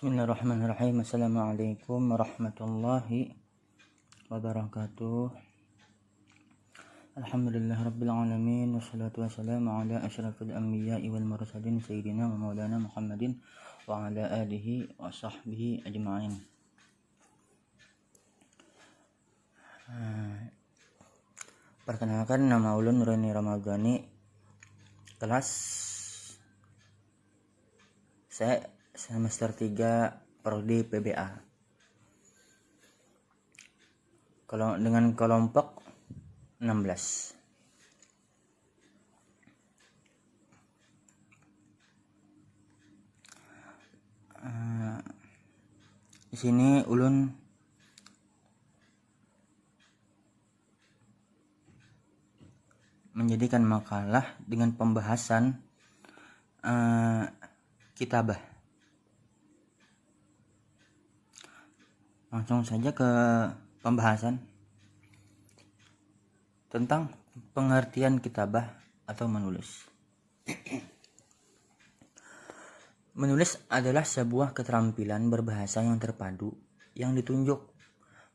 Bismillahirrahmanirrahim. Assalamualaikum warahmatullahi wabarakatuh. Alhamdulillahirabbil alamin wassalatu wassalamu ala asyrafil anbiya'i wal mursalin sayyidina wa maulana Muhammadin wa ala alihi wa sahbihi ajma'in. Perkenalkan, nama ulun Nurani Ramadhani, kelas saya semester 3 prodi PBA. Kalau dengan kelompok 16. Di sini ulun menjadikan makalah dengan pembahasan kitabah. Langsung saja ke pembahasan tentang pengertian kitabah atau menulis. Menulis adalah sebuah keterampilan berbahasa yang terpadu yang ditunjuk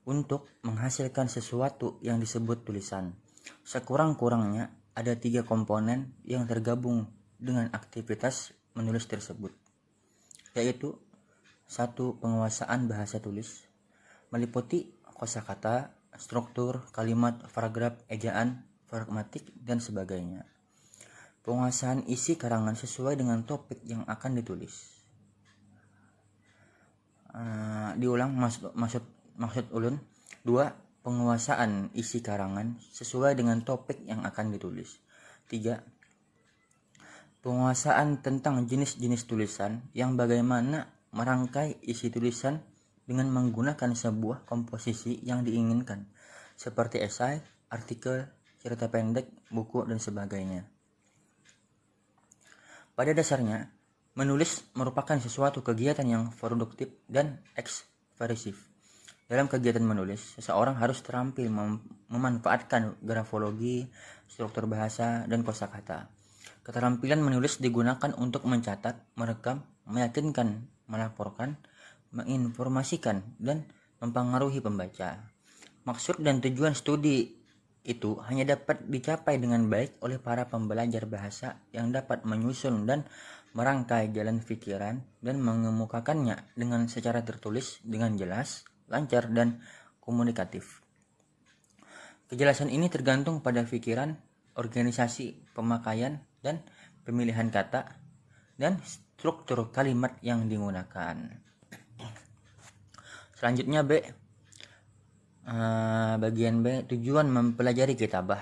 untuk menghasilkan sesuatu yang disebut tulisan. Sekurang-kurangnya ada 3 komponen yang tergabung dengan aktivitas menulis tersebut, yaitu 1. Penguasaan bahasa tulis, meliputi kosakata, struktur, kalimat, paragraf, ejaan, pragmatik, dan sebagainya. Penguasaan isi karangan sesuai dengan topik yang akan ditulis. Diulang maksud ulun. 2. Penguasaan isi karangan sesuai dengan topik yang akan ditulis. 3. Penguasaan tentang jenis-jenis tulisan yang bagaimana merangkai isi tulisan dengan menggunakan sebuah komposisi yang diinginkan, seperti esai, artikel, cerita pendek, buku, dan sebagainya. Pada dasarnya, menulis merupakan sesuatu kegiatan yang produktif dan ekspresif. Dalam kegiatan menulis, seseorang harus terampil memanfaatkan grafologi, struktur bahasa, dan kosakata. Keterampilan menulis digunakan untuk mencatat, merekam, meyakinkan, melaporkan, menginformasikan, dan mempengaruhi pembaca. Maksud dan tujuan studi itu hanya dapat dicapai dengan baik oleh para pembelajar bahasa yang dapat menyusun dan merangkai jalan pikiran dan mengemukakannya dengan secara tertulis dengan jelas, lancar, dan komunikatif. Kejelasan ini tergantung pada pikiran, organisasi, pemakaian, dan pemilihan kata, dan struktur kalimat yang digunakan. Selanjutnya bagian B, tujuan mempelajari kitabah.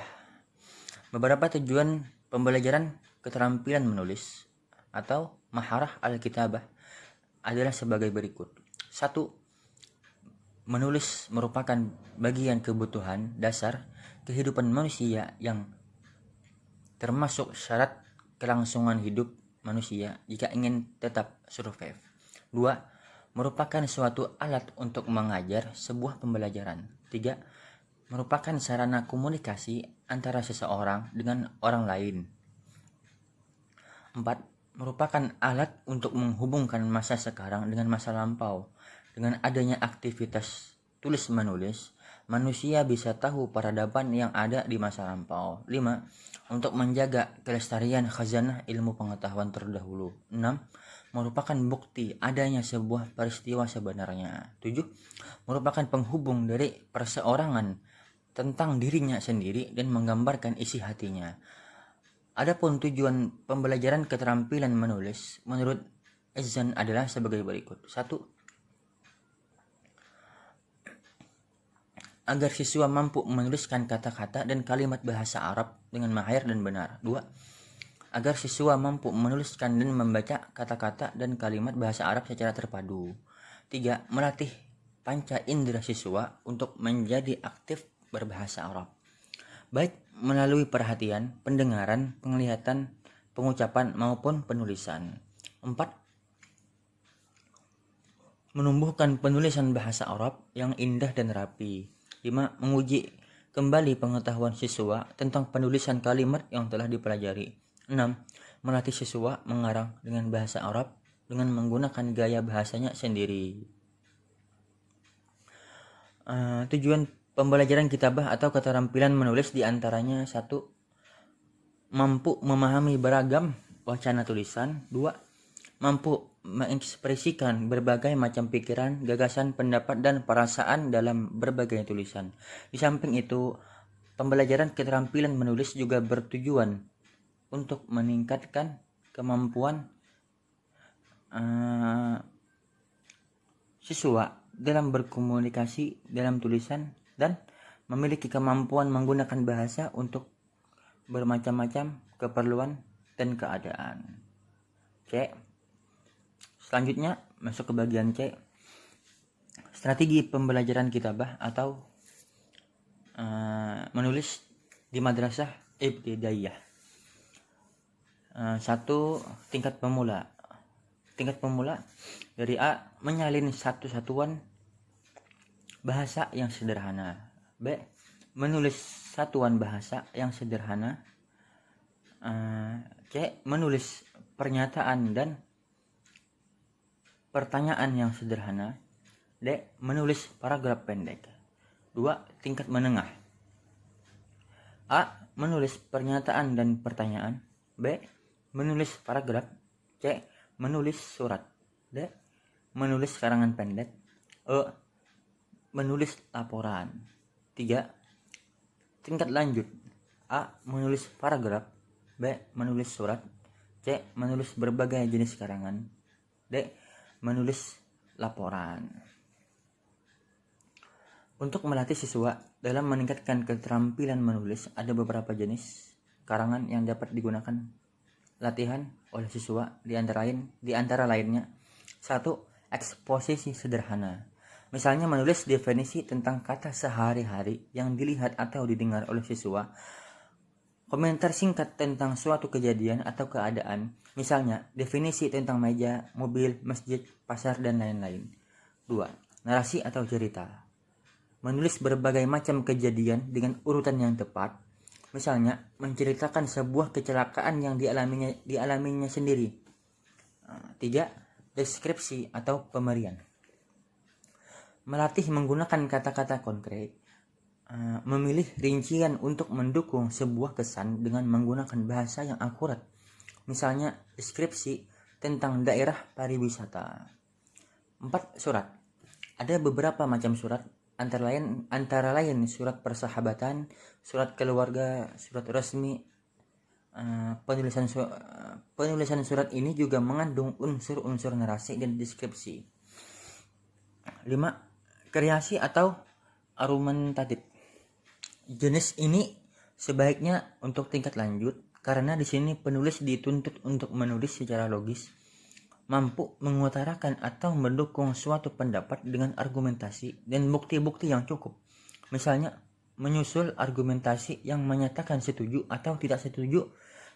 Beberapa tujuan pembelajaran keterampilan menulis atau maharah al-kitabah adalah sebagai berikut. 1. Menulis merupakan bagian kebutuhan dasar kehidupan manusia yang termasuk syarat kelangsungan hidup manusia jika ingin tetap survive. 2. Merupakan suatu alat untuk mengajar sebuah pembelajaran. 3. Merupakan sarana komunikasi antara seseorang dengan orang lain. 4. Merupakan alat untuk menghubungkan masa sekarang dengan masa lampau. Dengan adanya aktivitas tulis menulis, manusia bisa tahu peradaban yang ada di masa lampau. 5. Untuk menjaga kelestarian khazanah ilmu pengetahuan terdahulu. 6. Merupakan bukti adanya sebuah peristiwa sebenarnya. 7. Merupakan penghubung dari perseorangan tentang dirinya sendiri dan menggambarkan isi hatinya. Adapun tujuan pembelajaran keterampilan menulis menurut Ezzan adalah sebagai berikut. 1. Agar siswa mampu menuliskan kata-kata dan kalimat bahasa Arab dengan mahir dan benar. 2. Agar siswa mampu menuliskan dan membaca kata-kata dan kalimat bahasa Arab secara terpadu. 3. Melatih panca indera siswa untuk menjadi aktif berbahasa Arab, baik melalui perhatian, pendengaran, penglihatan, pengucapan, maupun penulisan. 4. Menumbuhkan penulisan bahasa Arab yang indah dan rapi. 5. Menguji kembali pengetahuan siswa tentang penulisan kalimat yang telah dipelajari. 6. Melatih siswa mengarang dengan bahasa Arab dengan menggunakan gaya bahasanya sendiri. Tujuan pembelajaran kitabah atau keterampilan menulis diantaranya: 1. Mampu memahami beragam wacana tulisan. 2. Mampu mengekspresikan berbagai macam pikiran, gagasan, pendapat, dan perasaan dalam berbagai tulisan. Di samping itu, pembelajaran keterampilan menulis juga bertujuan untuk meningkatkan kemampuan siswa dalam berkomunikasi dalam tulisan dan memiliki kemampuan menggunakan bahasa untuk bermacam-macam keperluan dan keadaan. C. Selanjutnya masuk ke bagian C. Strategi pembelajaran kitabah atau menulis di madrasah ibtidaiyah. 1. Tingkat pemula. Tingkat pemula dari A. Menyalin satu satuan bahasa yang sederhana. B. Menulis satuan bahasa yang sederhana. C. Menulis pernyataan dan pertanyaan yang sederhana. D. Menulis paragraf pendek. 2. Tingkat menengah. A. Menulis pernyataan dan pertanyaan. B. Menulis paragraf. C. Menulis surat. D. Menulis karangan pendek. E. Menulis laporan. 3. Tingkat lanjut. A. Menulis paragraf. B. Menulis surat. C. Menulis berbagai jenis karangan. D. Menulis laporan. Untuk melatih siswa dalam meningkatkan keterampilan menulis, ada beberapa jenis karangan yang dapat digunakan latihan oleh siswa, di antara lainnya: 1. Eksposisi sederhana. Misalnya menulis definisi tentang kata sehari-hari yang dilihat atau didengar oleh siswa. Komentar singkat tentang suatu kejadian atau keadaan. Misalnya definisi tentang meja, mobil, masjid, pasar, dan lain-lain. 2. Narasi atau cerita. Menulis berbagai macam kejadian dengan urutan yang tepat. Misalnya menceritakan sebuah kecelakaan yang dialaminya sendiri. 3. Deskripsi atau pemberian. Melatih menggunakan kata-kata konkret. Memilih rincian untuk mendukung sebuah kesan dengan menggunakan bahasa yang akurat. Misalnya deskripsi tentang daerah pariwisata. 4. Surat. Ada beberapa macam surat, antara lain surat persahabatan, surat keluarga, surat resmi. Penulisan surat ini juga mengandung unsur-unsur narasi dan deskripsi. 5. Kreasi atau argumentatif. Jenis ini sebaiknya untuk tingkat lanjut karena di sini penulis dituntut untuk menulis secara logis, mampu mengutarakan atau mendukung suatu pendapat dengan argumentasi dan bukti-bukti yang cukup. Misalnya menyusul argumentasi yang menyatakan setuju atau tidak setuju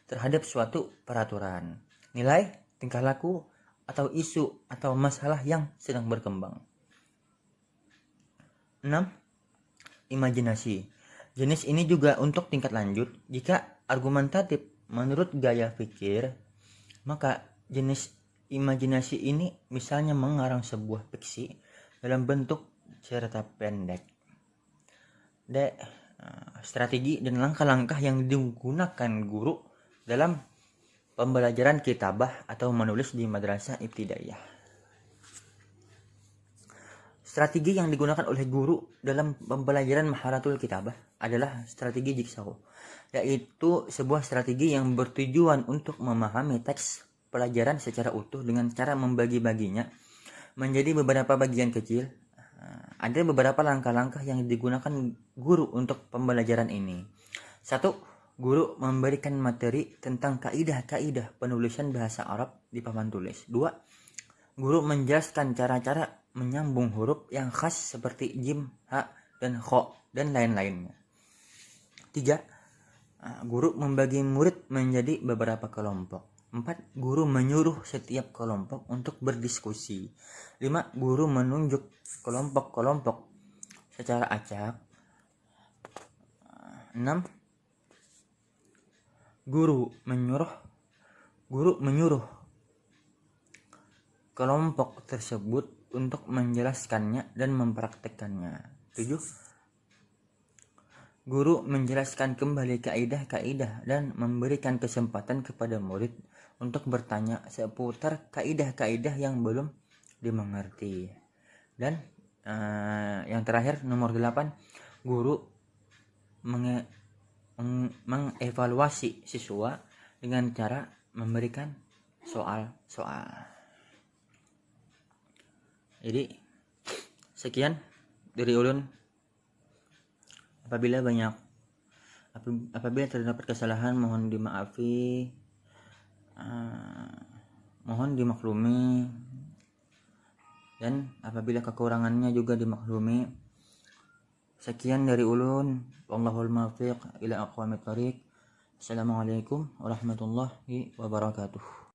terhadap suatu peraturan, nilai, tingkah laku, atau isu atau masalah yang sedang berkembang. 6. Imajinasi. Jenis ini juga untuk tingkat lanjut. Jika argumentatif menurut gaya pikir, maka jenis imajinasi ini misalnya mengarang sebuah fiksi dalam bentuk cerita pendek. D. Strategi dan langkah-langkah yang digunakan guru dalam pembelajaran kitabah atau menulis di madrasah ibtidaiyah. Strategi yang digunakan oleh guru dalam pembelajaran maharatul kitabah adalah strategi jigsaw, yaitu sebuah strategi yang bertujuan untuk memahami teks pelajaran secara utuh dengan cara membagi-baginya menjadi beberapa bagian kecil. Ada beberapa langkah-langkah yang digunakan guru untuk pembelajaran ini. 1. Guru memberikan materi tentang kaidah-kaidah penulisan bahasa Arab di papan tulis. 2. Guru menjelaskan cara-cara menyambung huruf yang khas seperti jim, ha, dan kho, dan lain-lainnya. 3. Guru membagi murid menjadi beberapa kelompok. 4. Guru menyuruh setiap kelompok untuk berdiskusi. 5. Guru menunjuk kelompok-kelompok secara acak. 6. Guru menyuruh kelompok tersebut untuk menjelaskannya dan mempraktekkannya. 7. Guru menjelaskan kembali kaidah-kaidah dan memberikan kesempatan kepada murid untuk bertanya seputar kaidah-kaidah yang belum dimengerti. Dan yang terakhir nomor 8, guru mengevaluasi siswa dengan cara memberikan soal-soal. Jadi sekian dari ulun. Apabila terdapat kesalahan mohon dimaafi, mohon dimaklumi, dan apabila kekurangannya juga dimaklumi. Sekian dari ulun, wallahul muwaffiq ila aqwamit thoriq. Assalamualaikum warahmatullahi wabarakatuh.